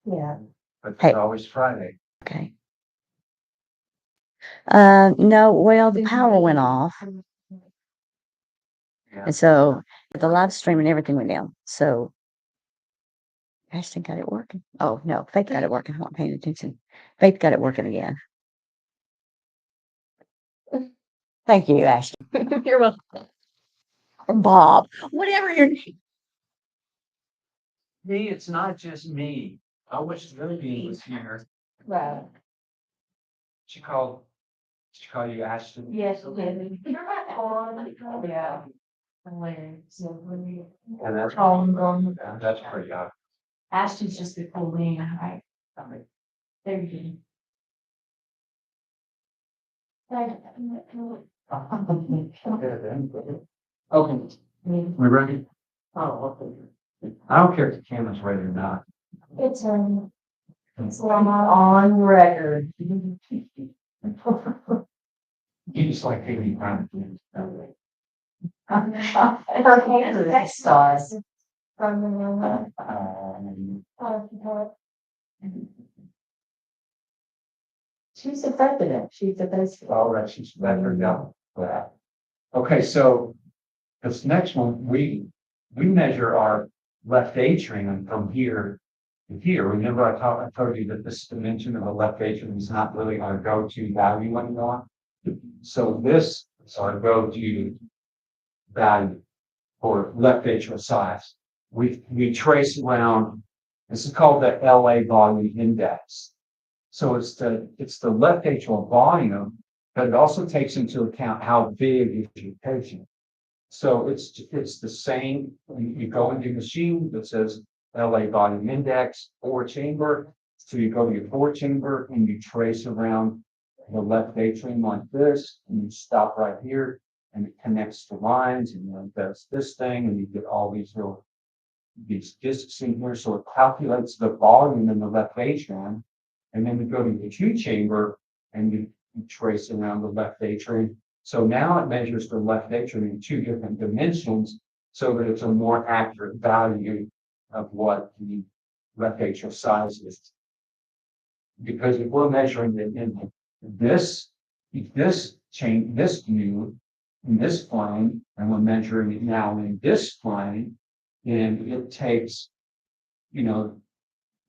Yeah. but Hey. it's always Friday. Okay. No, well, the power went off, Yeah. and so the live stream and everything went down. So Ashton got it working. Oh no, Faith got it working. I'm not paying attention. Faith got it working again. Thank you, Ashton. You're welcome. Or Bob, whatever your name. Me, it's not just me. I wish Lily was here. Right. She called you Ashton. Yes, okay. Yeah. Hilarious. And that's, Ashton's that's pretty obvious. just the cool name, right? There you Okay, we ready? Oh, okay. I don't care if the camera's ready or not. It's on record. You just like taking time. Her stars. She's a president. She's the best. All right, she's better now for that. Okay, so this next one, we measure our left atrium from here to here. Remember I told you that this dimension of the left atrium is not really our go-to value anymore. So this is our go-to value for left atrial size. We trace around, this is called the LA volume index. So it's the left atrial volume, but it also takes into account how big is your patient. So it's the same. You go into your machine that says LA volume index, 4-chamber. So you go to your 4-chamber and you trace around the left atrium like this, and you stop right here, and it connects to lines, and then does this thing, and you get all these discs in here. So it calculates the volume in the left atrium, and then you go to the 2-chamber and you trace around the left atrium. So now it measures the left atrium in 2 different dimensions so that it's a more accurate value of what the left atrial size is. Because if we're measuring it in this view, in this plane, and we're measuring it now in this plane, and it takes,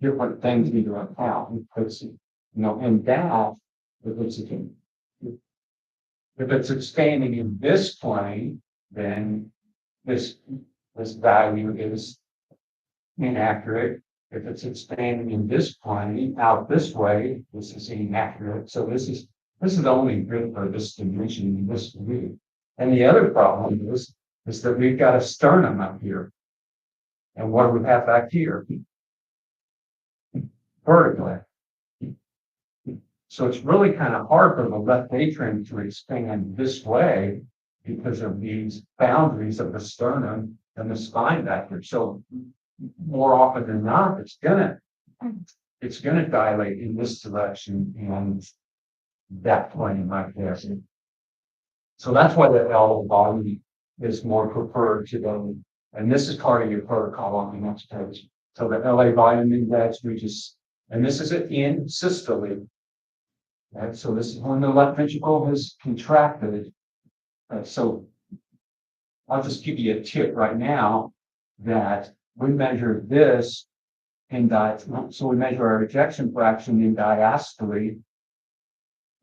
different things into account. It puts, in that, if it's expanding in this plane, then this value is inaccurate. If it's expanding in this plane out this way, this is inaccurate. So this is only good for this dimension in this view. And the other problem is that we've got a sternum up here. And what do we have back here? Vertically. So it's really kind of hard for the left atrium to expand this way because of these boundaries of the sternum and the spine back here. So more often than not, it's gonna dilate in this direction and that plane right there. So that's why the L volume is more preferred to them. And this is part of your protocol on the next page. So the LA volume index, and this is it in systole. And so this is when the left ventricle has contracted. So I'll just give you a tip right now that we measure this in so we measure our ejection fraction in diastole.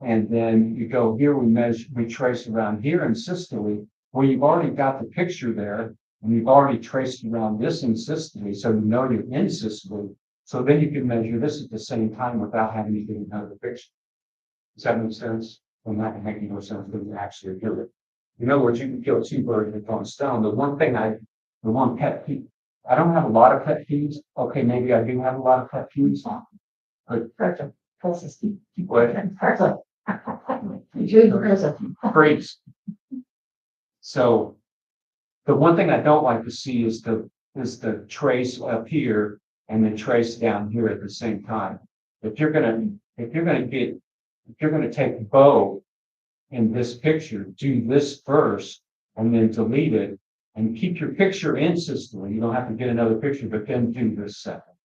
And then you go here, we trace around here in systole, where you've already got the picture there, and you've already traced around this in systole, so you know you're in systole. So then you can measure this at the same time without having to get another picture. Does that make sense? Well, that can make no sense when you actually do it. In other words, you can kill 2 birds with 1 stone. The one pet peeve, I don't have a lot of pet peeves. Okay, maybe I do have a lot of pet peeves. But freaks. So the one thing I don't like to see is the trace up here and the trace down here at the same time. If you're gonna take both in this picture, do this first and then delete it and keep your picture in systole. You don't have to get another picture, but then do this second.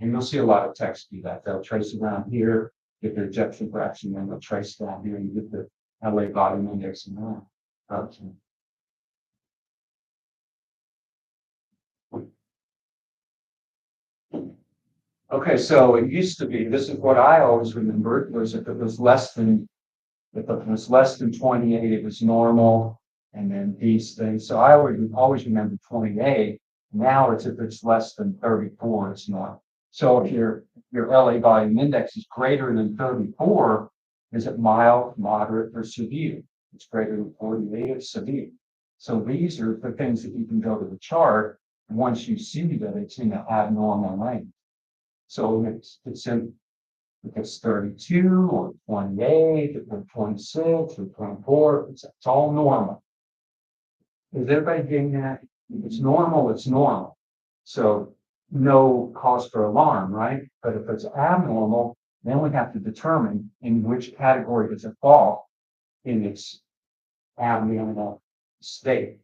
And you'll see a lot of techs do that. They'll trace around here, get their ejection fraction, then they'll trace down here and get the LA volume index and that. Okay, so it used to be, this is what I always remembered, was if it was less than, if it was less than 28, it was normal. And then these things, so I would always remember 28. Now it's if it's less than 34, it's not. So if your LA volume index is greater than 34, is it mild, moderate, or severe? It's greater than 48, it's severe. So these are the things that you can go to the chart once you see that it's in the abnormal range. So it's in, if it's 32 or 28 or 26 or 24, it's all normal. Is everybody getting that? If it's normal, it's normal. So no cause for alarm, right? But if it's abnormal, then we have to determine in which category does it fall in its abnormal state.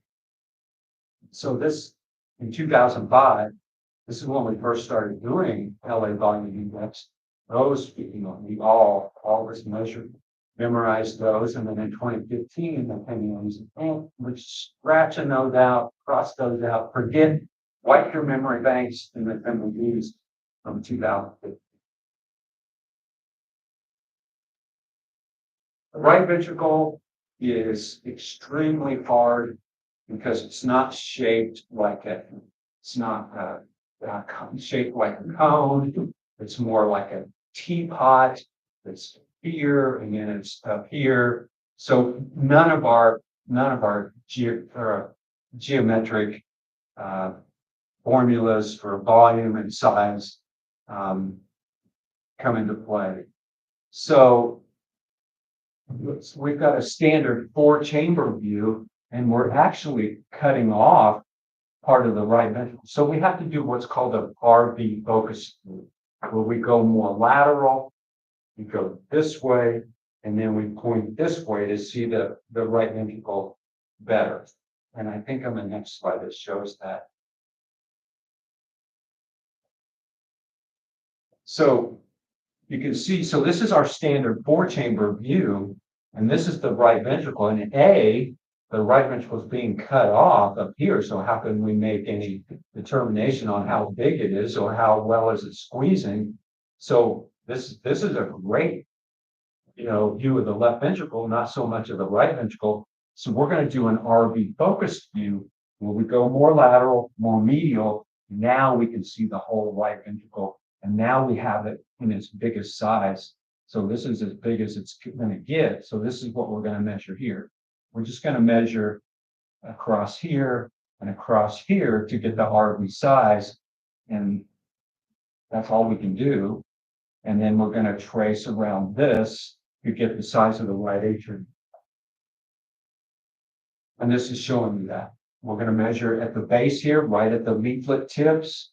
So this, in 2005, this is when we first started doing LA volume index. Those, we all was measured, memorized those, and then in 2015, the opinions, we're scratching those out, cross those out, forget, wipe your memory banks, and then we used from 2015. The right ventricle is extremely hard because it's not shaped like it's not shaped like a cone. It's more like a teapot. It's here and then it's up here. So none of our geometric formulas for volume and size come into play. So we've got a standard 4-chamber view, and we're actually cutting off part of the right ventricle. So we have to do what's called a RV focus view, where we go more lateral, we go this way, and then we point this way to see the right ventricle better. And I think on the next slide it shows that. So you can see, so this is our standard 4-chamber view, and this is the right ventricle. And the right ventricle is being cut off up here. So how can we make any determination on how big it is or how well is it squeezing? So this is a great, view of the left ventricle, not so much of the right ventricle. So we're going to do an RV focused view where we go more lateral, more medial. Now we can see the whole right ventricle, and now we have it in its biggest size. So this is as big as it's going to get. So this is what we're going to measure here. We're just going to measure across here and across here to get the RV size, and that's all we can do. And then we're going to trace around this to get the size of the right atrium. And this is showing you that. We're going to measure at the base here, right at the leaflet tips,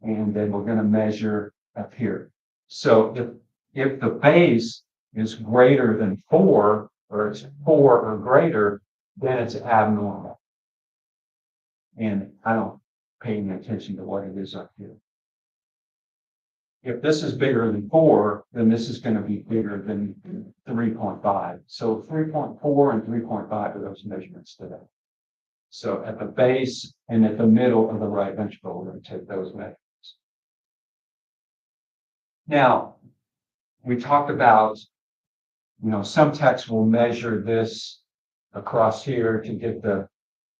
and then we're going to measure up here. So if the base is greater than 4, or it's 4 or greater, then it's abnormal. And I don't pay any attention to what it is up here. If this is bigger than 4, then this is going to be bigger than 3.5. So 3.4 and 3.5 are those measurements today. So at the base and at the middle of the right ventricle, we're going to take those measurements. Now, we talked about, some techs will measure this across here to get the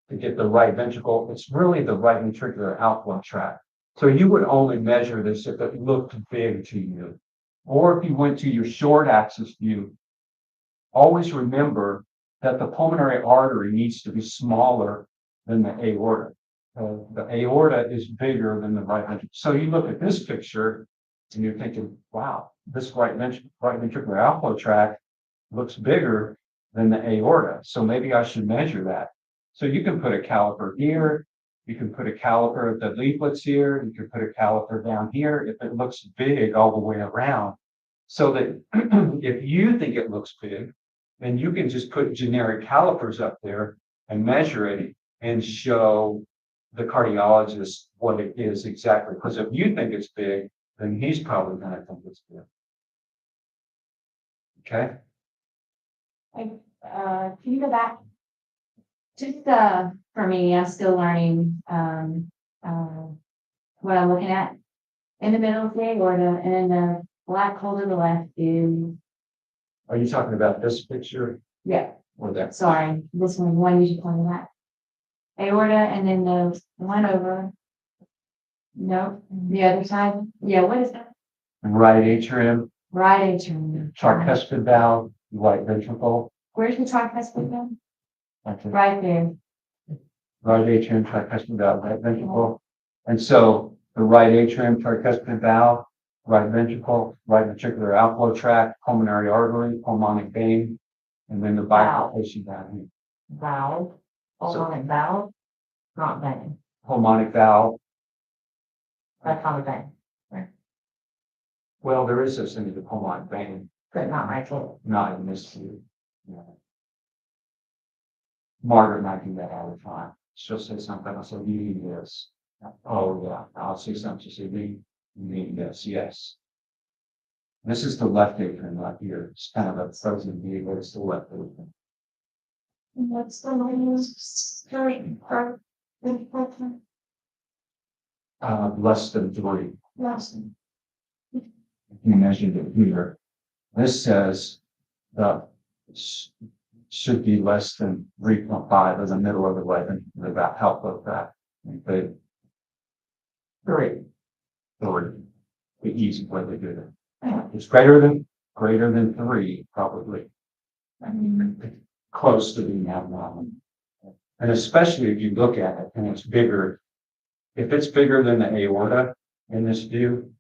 right ventricle. It's really the right ventricular outflow tract. So you would only measure this if it looked big to you. Or if you went to your short axis view, always remember that the pulmonary artery needs to be smaller than the aorta. The aorta is bigger than the right ventricle. So you look at this picture and you're thinking, wow, this right ventricular outflow tract looks bigger than the aorta. So maybe I should measure that. So you can put a caliper here. You can put a caliper at the leaflets here. You can put a caliper down here if it looks big all the way around. So that if you think it looks big, then you can just put generic calipers up there and measure it and show the cardiologist what it is exactly, because if you think it's big, then he's probably gonna think it's big. Okay, Can you go back? Just, for me, I'm still learning, what I'm looking at. In the middle of the aorta, and then the black hole to the left is, are you talking about this picture yeah, or that? sorry, this one you should point that. Aorta, and then the one over. No, the other side, yeah, what is that? Right atrium, Right atrium. tricuspid valve, right ventricle, Where's the tricuspid then? that's it. Right there. Right atrium, tricuspid valve, right ventricle. And so the right atrium, tricuspid valve, right ventricle, right ventricular outflow tract, pulmonary artery, pulmonic vein, and then the bifurcation down here. Valve, So- pulmonic valve, not vein, Pulmonic valve. that's not a vein, Well, there is such thing as the pulmonic vein, but not right there. not in this view. Yeah. Margaret and I do that all the time. She'll say something, I'll say, you need this. Oh, yeah, I'll say something, she'll say, you need this, yes. This is the left atrium right here. It's kind of a frozen view, but it's the left atrium. What's the longest part? Less than 3. Last. You measured it here. This says the should be less than 3.5 as the middle of the way, and about help with that. But 3. The easy way to do it. It's greater than 3, probably. Close to being abnormal. And especially if you look at it and it's bigger, if it's bigger than the aorta in this view,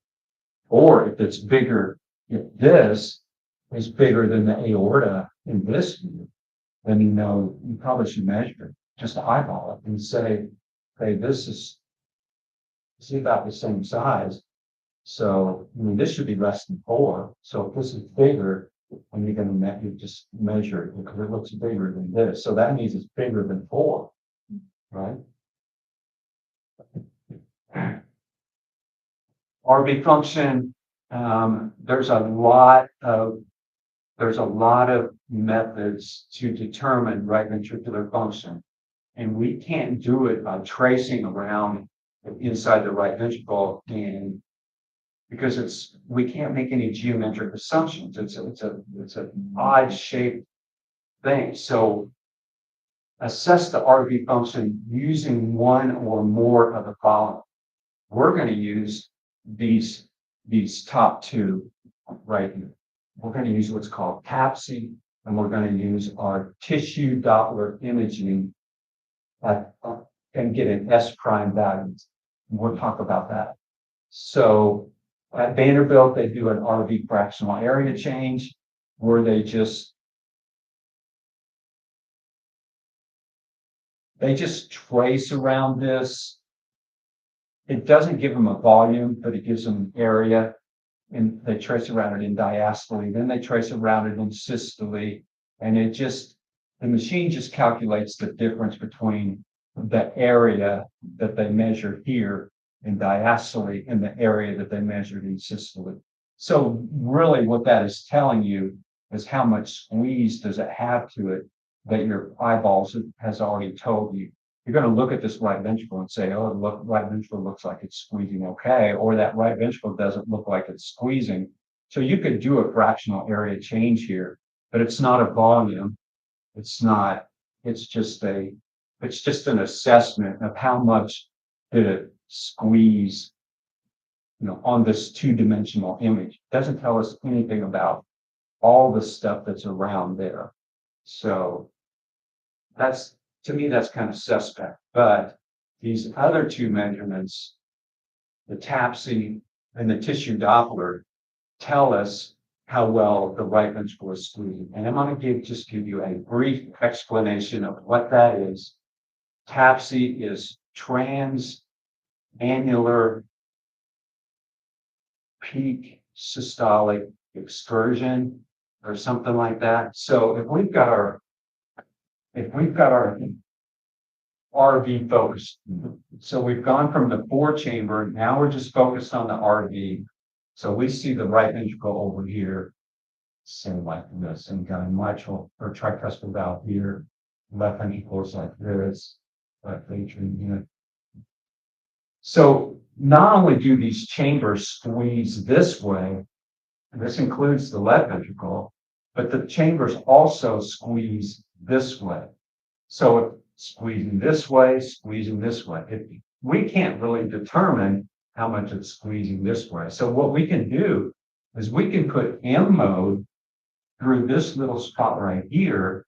or if it's bigger, if this is bigger than the aorta in this view, then you probably should measure it, just eyeball it and say, hey, this is about the same size. So, this should be less than 4. So if this is bigger, and you're going to you just measure it because it looks bigger than this. So that means it's bigger than 4, right? RV function, there's a lot of methods to determine right ventricular function, and we can't do it by tracing around inside the right ventricle, and because we can't make any geometric assumptions. It's an odd shaped thing. So assess the RV function using one or more of the following. We're going to use these top 2 right here. We're going to use what's called TAPSE, and we're going to use our tissue Doppler imaging and get an S prime values. And we'll talk about that. So at Vanderbilt, they do an RV fractional area change where they just trace around this. It doesn't give them a volume, but it gives them an area, and they trace around it in diastole. Then they trace around it in systole, and the machine just calculates the difference between the area that they measure here in diastole and the area that they measured in systole. So really what that is telling you is how much squeeze does it have to it that your eyeballs has already told you. You're going to look at this right ventricle and say, oh, look, right ventricle looks like it's squeezing okay, or that right ventricle doesn't look like it's squeezing. So you could do a fractional area change here, but it's not a volume. It's just an assessment of how much did it squeeze, on this 2-dimensional image. It doesn't tell us anything about all the stuff that's around there. So to me, that's kind of suspect. But these other 2 measurements, the TAPSE and the tissue Doppler, tell us how well the right ventricle is squeezing. And I'm going to give you a brief explanation of what that is. TAPSE is transannular peak systolic excursion or something like that. So if we've got our RV focused. So we've gone from the 4-chamber, now we're just focused on the RV. So we see the right ventricle over here, same like this, and got a mitral or tricuspid valve here. Left ventricle is like this, left atrium unit. So not only do these chambers squeeze this way, and this includes the left ventricle, but the chambers also squeeze this way. So it's squeezing this way, squeezing this way. We can't really determine how much it's squeezing this way. So what we can do is we can put M mode through this little spot right here,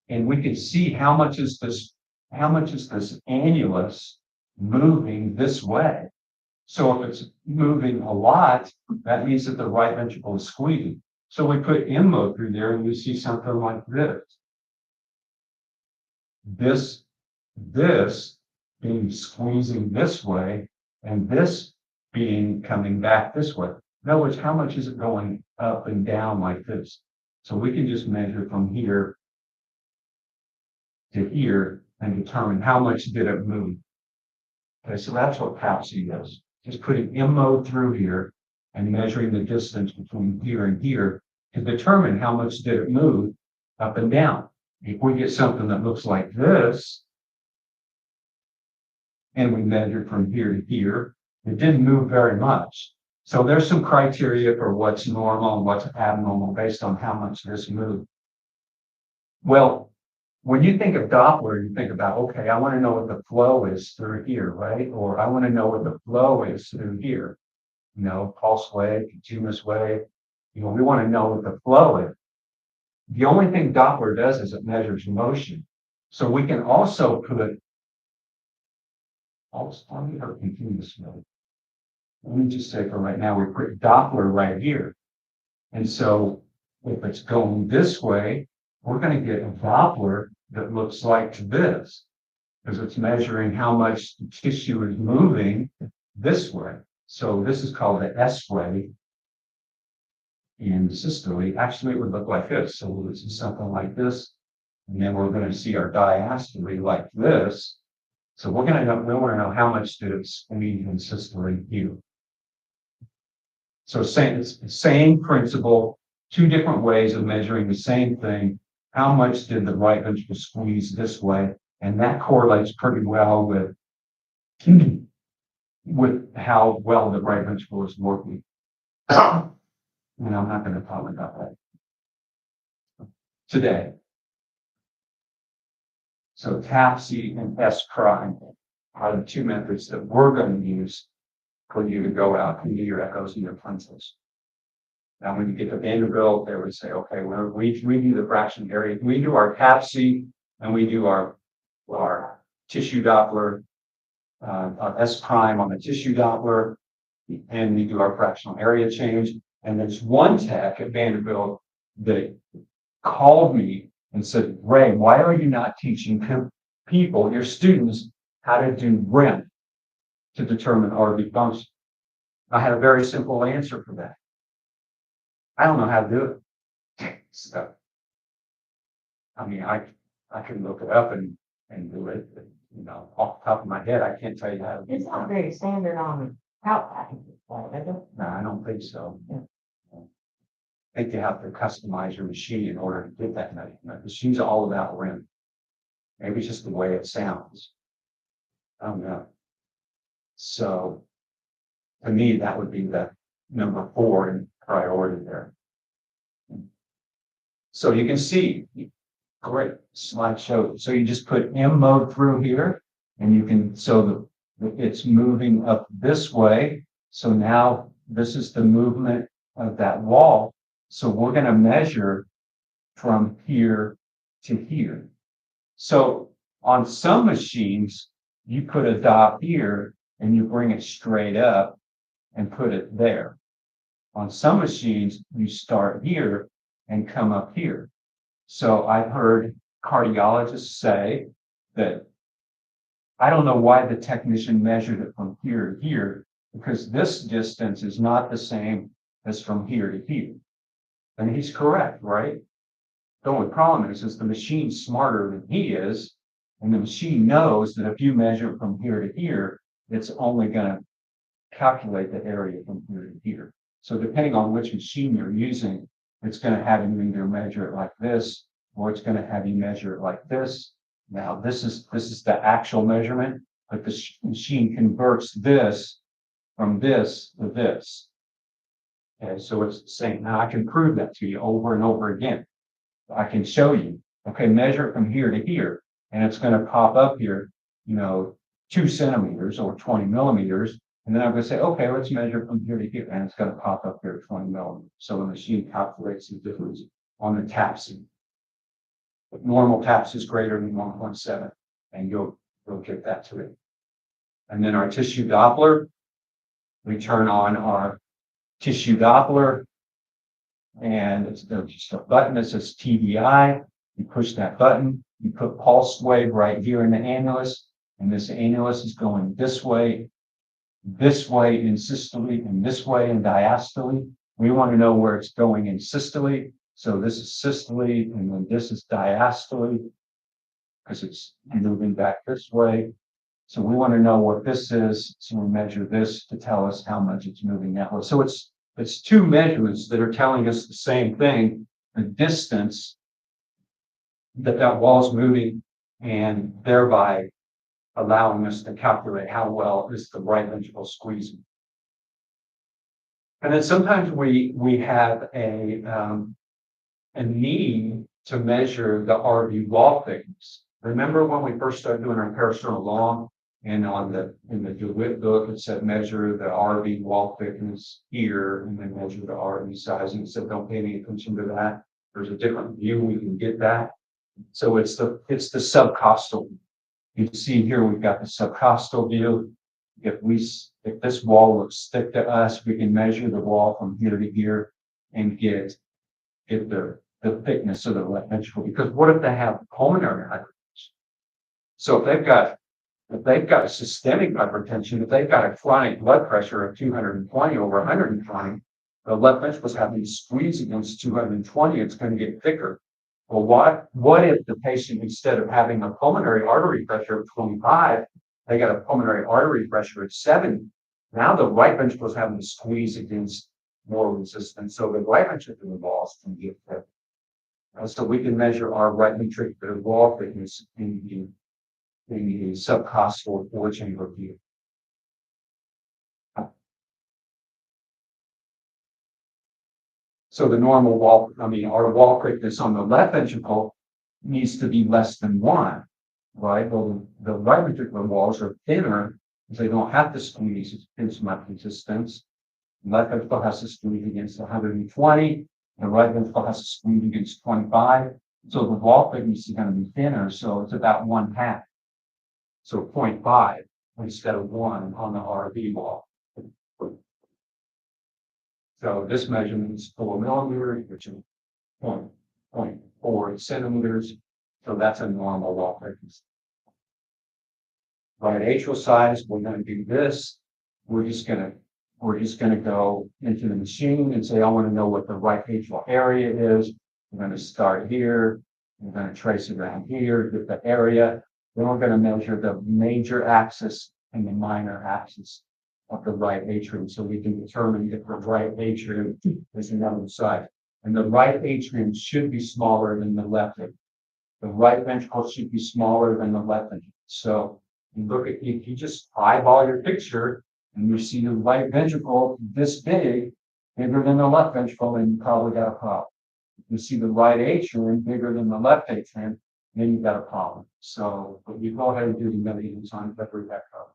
and we can see how much is this annulus moving this way. So if it's moving a lot, that means that the right ventricle is squeezing. So we put M mode through there and we see something like this. This being squeezing this way and this being coming back this way. In other words, how much is it going up and down like this? So we can just measure from here to here and determine how much did it move. Okay, so that's what CAPC is. Just putting M mode through here and measuring the distance between here and here to determine how much did it move up and down. If we get something that looks like this, and we measure from here to here, it didn't move very much. So there's some criteria for what's normal and what's abnormal based on how much this moved. Well, when you think of Doppler, you think about, okay, I want to know what the flow is through here, right? Or I want to know what the flow is through here. You know, pulse wave, continuous wave. You know, we want to know what the flow is. The only thing Doppler does is it measures motion. So we can also put pulse wave or continuous wave. Let me just say for right now, we put Doppler right here. And so if it's going this way, we're going to get a Doppler that looks like this, because it's measuring how much the tissue is moving this way. So this is called the S wave. In systole, actually it would look like this. So we'll see something like this, and then we're going to see our diastole like this. So we want to know how much did it squeeze in systole here. So same principle, two different ways of measuring the same thing. How much did the right ventricle squeeze this way? And that correlates pretty well with how well the right ventricle is working. And I'm not going to talk about that today. So CAPC and S prime are the two methods that we're going to use for you to go out and do your echoes and your pencils. Now, when you get to Vanderbilt, they would say, okay, we do the fraction area. We do our CAPC and we do our tissue Doppler, S prime on the tissue Doppler, and we do our fractional area change. And there's one tech at Vanderbilt that called me and said, Ray, why are you not teaching people, your students, how to do REM to determine RV function? I had a very simple answer for that. I don't know how to do it. So, I mean, I can look it up and do it, but, you know, off the top of my head, I can't tell you how to do it. It's not very standard on how packages, right? No, I don't think so. Yeah. I think you have to customize your machine in order to get that measurement. The machine's all about REM. Maybe it's just the way it sounds. I don't know. So, to me, that would be the number 4 in priority there. So you can see, great slideshow. So you just put M mode through here, and you can, so it's moving up this way. So now this is the movement of that wall. So we're going to measure from here to here. So on some machines, you put a dot here and you bring it straight up and put it there. On some machines, you start here and come up here. So I've heard cardiologists say that I don't know why the technician measured it from here to here, because this distance is not the same as from here to here. And he's correct, right? The only problem is the machine's smarter than he is, And the machine knows that if you measure from here to here, it's only gonna calculate the area from here to here. So depending on which machine you're using, it's gonna have you either measure it like this, or it's gonna have you measure it like this. Now, this is the actual measurement, but the machine converts this from this to this. Okay, so it's the same. Now I can prove that to you over and over again. I can show you, okay, measure it from here to here, and it's gonna pop up here, 2 centimeters or 20 millimeters. And then I'm gonna say, okay, let's measure from here to here, and it's gonna pop up here 20 millimeters. So the machine calculates the difference on the TAPSY. But normal TAPS is greater than 1.7, and you'll get that to it. And then our tissue Doppler, we turn on our tissue Doppler, and there's just a button that says TDI. You push that button, you put pulse wave right here in the annulus, and this annulus is going this way in systole, and this way in diastole. We want to know where it's going in systole. So this is systole, and then this is diastole, because it's moving back this way. So we want to know what this is. So we measure this to tell us how much it's moving that way. So it's 2 measurements that are telling us the same thing, the distance that wall is moving, and thereby allowing us to calculate how well is the right ventricle squeezing. And then sometimes we have a need to measure the RV wall thickness. Remember when we first started doing our peristernal long, and in the DeWitt book, it said measure the RV wall thickness here, and then measure the RV size, and it said don't pay any attention to that. There's a different view we can get that. So it's the subcostal. You can see here we've got the subcostal view. If this wall looks thick to us, we can measure the wall from here to here and get the thickness of the left ventricle. Because what if they have pulmonary hypertension? So if they've got a systemic hypertension, if they've got a chronic blood pressure of 220 over 120, the left ventricle is having to squeeze against 220, it's going to get thicker. Well, what if the patient, instead of having a pulmonary artery pressure of 25, they got a pulmonary artery pressure of 70? Now the right ventricle is having to squeeze against more resistance, so the right ventricular walls can get thick. So we can measure our right ventricular wall thickness in the subcostal 4-chamber view. So the normal wall, our wall thickness on the left ventricle needs to be less than 1, right? Well, the right ventricular walls are thinner because they don't have to squeeze as much resistance. The left ventricle has to squeeze against 120, the right ventricle has to squeeze against 25. So the wall thickness is going to be thinner, so it's about 1/2. So 0.5 instead of 1 on the RV wall. So this measurement is 4 millimeters, which is 0.4 centimeters. So that's a normal wall thickness. Right atrial size, we're going to do this. We're just going to go into the machine and say, I want to know what the right atrial area is. We're going to start here. We're going to trace it around here, get the area. Then we're going to measure the major axis and the minor axis of the right atrium, so we can determine if the right atrium is another side. And the right atrium should be smaller than the left atrium. The right ventricle should be smaller than the left ventricle. So if you just eyeball your picture and you see the right ventricle this big, bigger than the left ventricle, then you probably got a problem. If you see the right atrium bigger than the left atrium, then you've got a problem. So, but you go ahead and do the millions on every echo.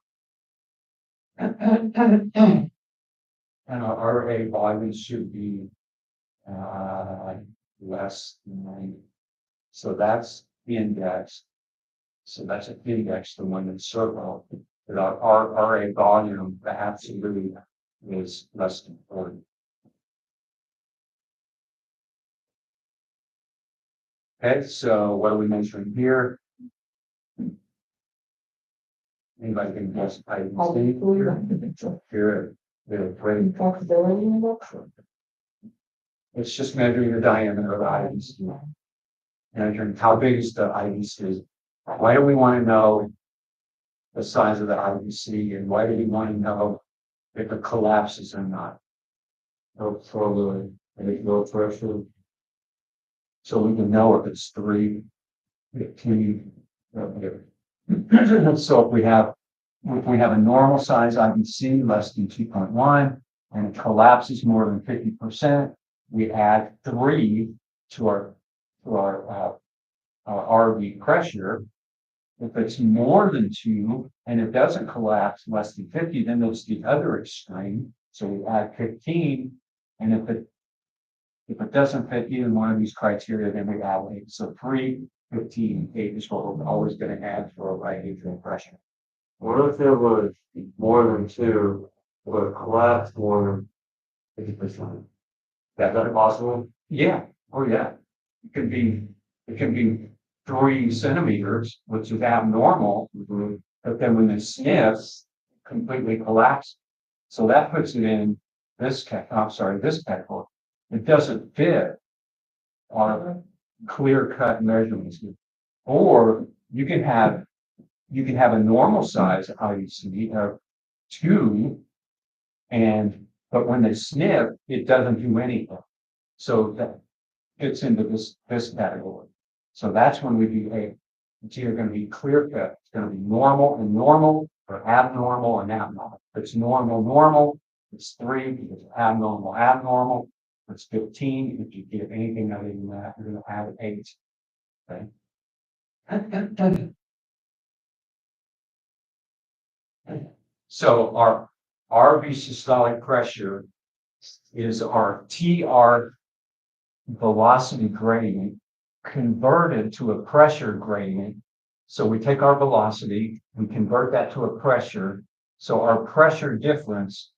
And our RA volume should be less than 90. So that's the index. So that's an index, the one that's circled. But our RA volume, the absolute, is less than 40. Okay, so what are we measuring here? Anybody can guess? Here, the rate. Flexibility index? It's just measuring the diameter of the IVC. Measuring how big is the IVC. Why do we want to know the size of the IVC, and why do we want to know if it collapses or not? For the low pressure. So we can know if it's 315. So if we have a normal size IVC less than 2.1 and it collapses more than 50%, we add 3 to our RV pressure. If it's more than 2 and it doesn't collapse less than 50, then it's the other extreme. So we add 15, and if it doesn't fit either one of these criteria, then we add 8. So 3, 15, 8 is what we're always going to add for a right atrial pressure. What if it was more than 2, but collapsed more than 50%? Is that possible? Yeah. Oh yeah. It can be 3 centimeters, which is abnormal, but then when it sniffs, completely collapses. So that puts it in this category. It doesn't fit our clear-cut measurements. Or you can have a normal size IUC of 2, but when they sniff, it doesn't do anything. So that fits into this category. So that's when we do 8. It's either going to be clear cut, it's going to be normal and normal, or abnormal and abnormal. If it's normal, it's 3. If it's abnormal, it's 15. If you get anything other than that, you're going to have 8. Okay. So our RV systolic pressure is our TR velocity gradient converted to a pressure gradient. So we take our velocity, we convert that to a pressure. So our pressure difference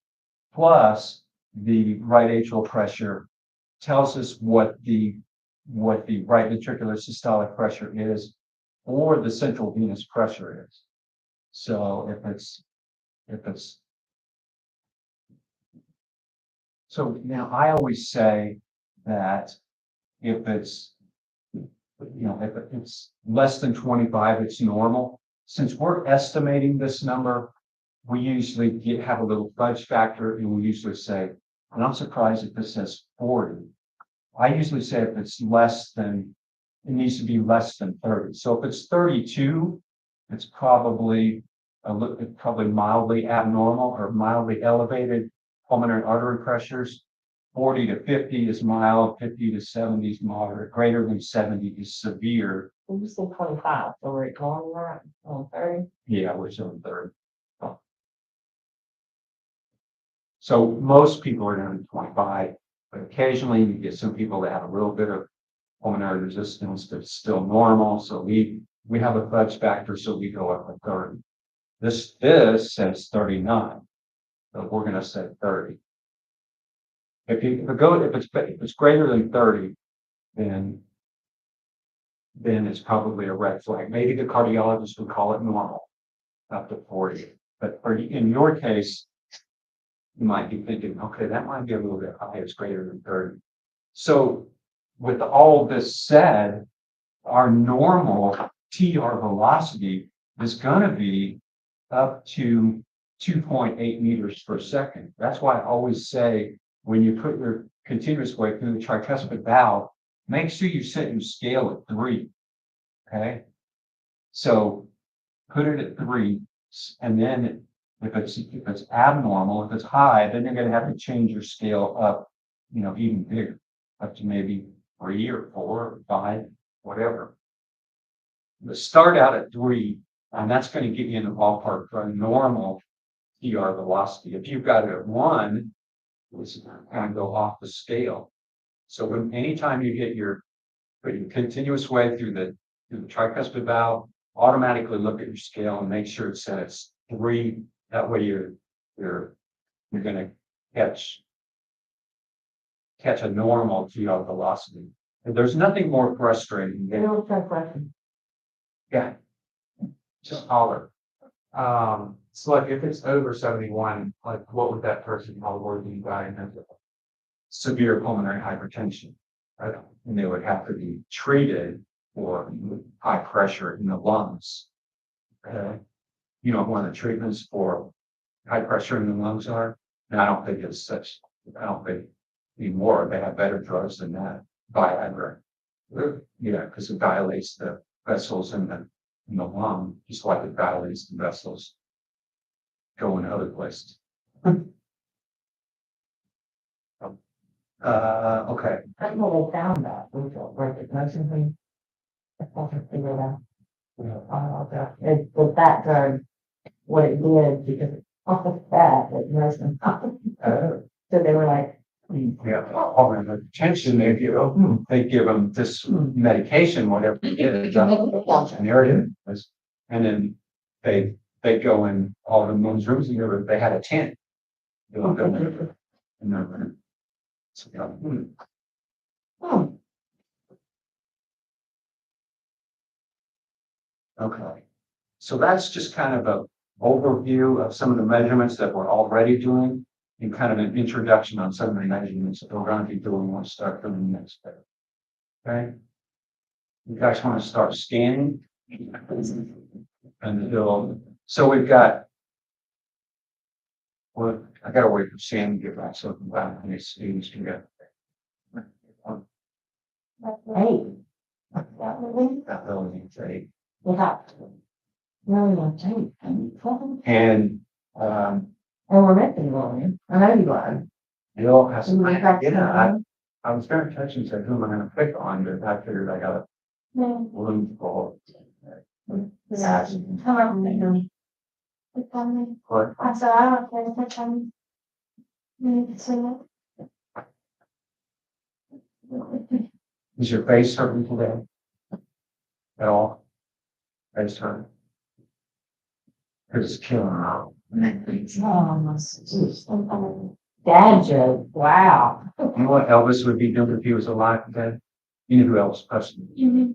plus the right atrial pressure tells us what the right ventricular systolic pressure is, or the central venous pressure is. So so now I always say that if it's less than 25, it's normal. Since we're estimating this number, we usually have a little fudge factor, and we usually say, and I'm surprised if this says 40. I usually say if it's it needs to be less than 30. So if it's 32, it's probably mildly abnormal or mildly elevated pulmonary artery pressures. 40 to 50 is mild, 50 to 70 is moderate, greater than 70 is severe. You said 25, so we're ignoring that on 30. Yeah, we're on 30. So most people are down to 25, but occasionally you get some people that have a little bit of pulmonary resistance that's still normal. So we have a fudge factor, so we go up to 30. This says 39, but we're going to say 30. If it's greater than 30, then it's probably a red flag. Maybe the cardiologist would call it normal, up to 40. But in your case, you might be thinking, okay, that might be a little bit high. It's greater than 30. So with all this said, our normal TR velocity is going to be up to 2.8 meters per second. That's why I always say, when you put your continuous wave through the tricuspid valve, make sure you set your scale at 3. Okay. So put it at 3, and then if it's abnormal, if it's high, then you're going to have to change your scale up, even bigger, up to maybe 3 or 4 or 5, whatever. But start out at 3, and that's going to get you in the ballpark for a normal TR velocity. If you've got it at 1, it's kind of go off the scale. So anytime you get your continuous wave through the tricuspid valve, automatically look at your scale and make sure it says 3. That way you're going to catch a normal TR velocity. And there's nothing more frustrating than question. yeah. Just holler. So like if it's over 71, like what would that person probably be diagnosed with? Severe pulmonary hypertension, right? And they would have to be treated for high pressure in the lungs. Okay? You know, what one of the treatments for high pressure in the lungs are, and I don't think it's such, I don't think anymore, they have better drugs than that, Viagra. Yeah, because it dilates the vessels in the lung, just like it dilates the vessels going other places. Okay, I don't know they found that, we felt like it doesn't mean. It's not to figure it out. It was that drug, what it did, because it's off of that, it wasn't. So they were like, yeah, oh, and the tension, they give them this medication, whatever it is, and there it is. And then they go in all the men's rooms, and they had a tent. You know, and they're- so, yeah, oh, Okay, so that's just kind of a overview of some of the measurements that we're already doing and kind of an introduction on some of the measurements that we're going to be doing when we start doing next day. Okay? You guys want to start scanning? And so we've got, well, I gotta wait for Sam to get back so how many students can get. hey, That building today. without. Really want to, and And, we're missing one, I know you are. Bill has, And we got I was gonna touch and say, who am I gonna pick on, but I figured I got a room full. Yeah. Hello. But I said, I don't care which one. You need to see it. is your face hurting today? At all? Face hurting? It's killing her. Dad joke, wow. You know what Elvis would be doing if he was alive today? You know who Elvis Presley is? You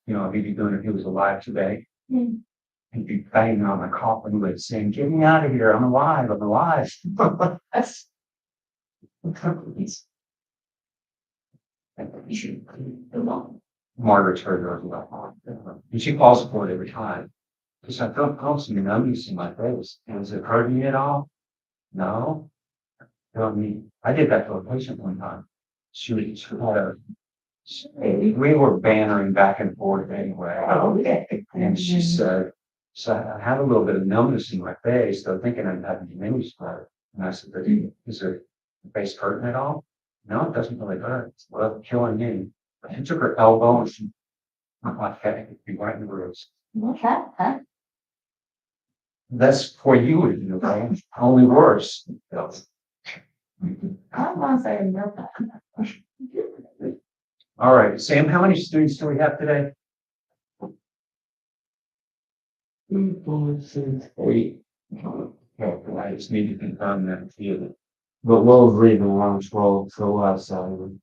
know what he'd be doing if he was alive today? He'd be banging on the coffin lid saying, "Get me out of here, I'm alive, I'm alive." That's. Margaret's heard her about it. And she falls for it every time. Because I felt constant numbness in my face. And is it hurting you at all? No. You know what I mean? I did that to a patient one time. She had a, we were bantering back and forth anyway. Oh, okay. And she said, so I had a little bit of numbness in my face, so thinking I'm having mini spot. And I said, "But is your face hurting at all?" "No, it doesn't really hurt. It's well killing me." She took her elbow and she, I'm like, "Hey, be right in the roots." Okay, huh? That's for you, you know, only worse. I want to say no. All right, Sam, how many students do we have today? 2, 4, 6, 8. Oh, I just need to confirm that. Yeah. But Will's leaving around 12, so we'll have 7.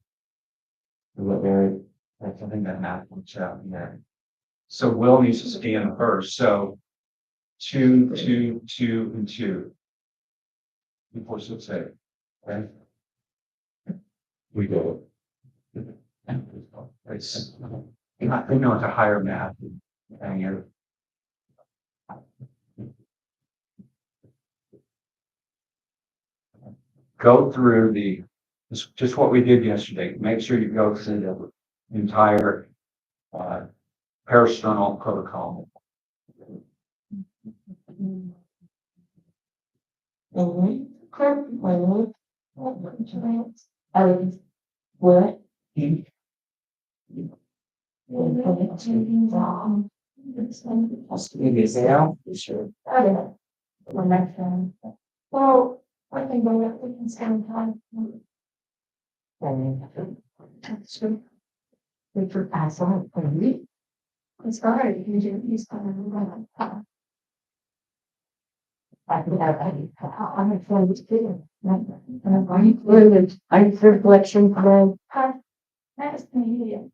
Is that right? I think that math works out in there. So Will needs to scan first, so 2, 2, 2, and 2. 2, 4, 6, 8. Okay. We go. It's, I know it's a higher math. And you're. Go through just what we did yesterday. Make sure you go through the entire, parasternal protocol. What? Maybe it's out. Sure. Well, I can go up, we can spend time. We for pass on for me. It's hard, you can do these kind of. I can have, I'm a friend to do. Are you through the collection today? That's me,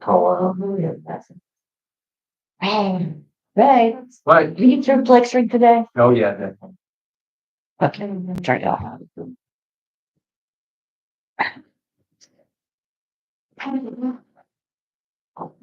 Oh, well, that's. Hey, But, are you through flexing today? oh yeah, that. Okay, turn it off. Okay.